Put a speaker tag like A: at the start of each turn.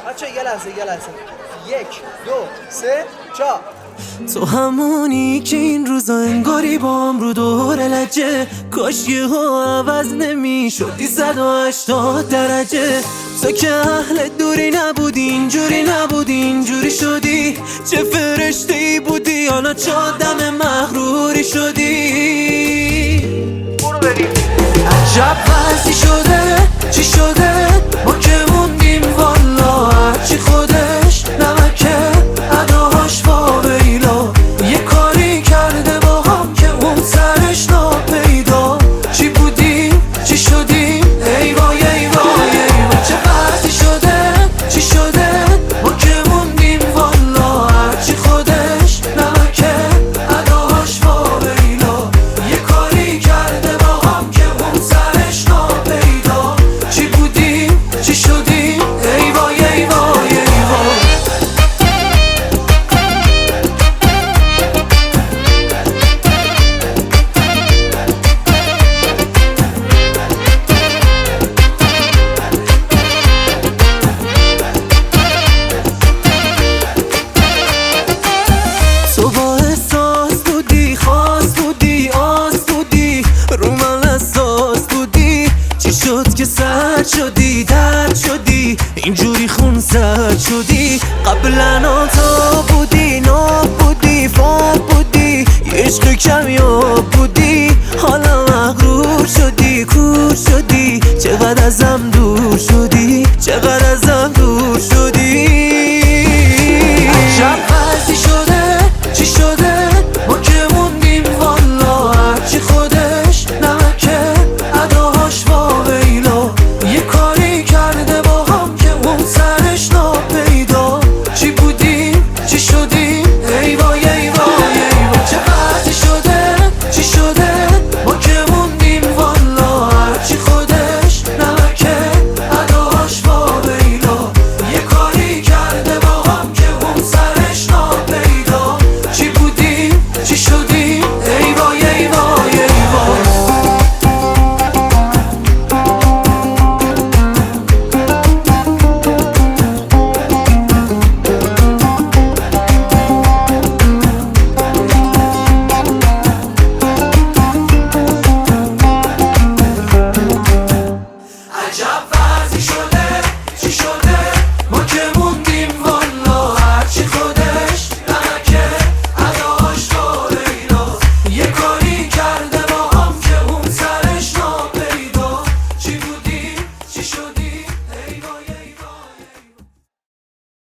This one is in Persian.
A: بچه یه لحظه یک دو سه چا.
B: تو همونی که این روزا انگاری با هم رو دور لجه، کاش یه ها عوض نمی شدی 180 درجه. تو که اهل دوری نبودی، اینجوری نبودی، اینجوری شدی. چه فرشته ای بودی، حالا چه آدم مغروری شدی.
A: برو بریم.
B: عجب وضعی شده، چی شده ما که موندیم والا. هرچی خودش نمکه اداهاش واویلا. یه کاری کرده با هم که اون سرش ناپیدا. چی بودیم چی شدیم ای وای ای وای ای وای. چه وضعی شده چی شده ما که موندیم والا. هرچی خودش نمکه اداهاش واویلا. یه کاری کرده با هم که اون سرش ناپیدا. چی بودیم چی شدیم ای وای ای وای ای وای. تو با احساس بودی، خاص بودی، آس بودی، رو من اساس بودی. چی شد که سرد شدی، درد شدی، اینجوری خون سرد شدی. قبلا تا بودی، ناب بودی، فاب بودی، یه عشق کمیاب بودی. حالا مغرور شدی، کور شدی، چقدر ازم دور شدی، چقدر ازم دور شدی. عجب وضعی شده، چی شده ما که موندیم والا. هرچی خودش نمکه اداهاش واویلا. یه کاری کرده با هم که اون سرش ناپیدا. چی بودیم چی شدیم ای وای ای وای ای وای. چه وضعی شده چی شده ما که موندیم والا. هرچی خودش نمکه اداهاش واویلا. یه کاری کرده با هم که اون سرش ناپیدا. چی بودیم چی شدیم ای وای ای وای ای وای. عجب وضعی شده.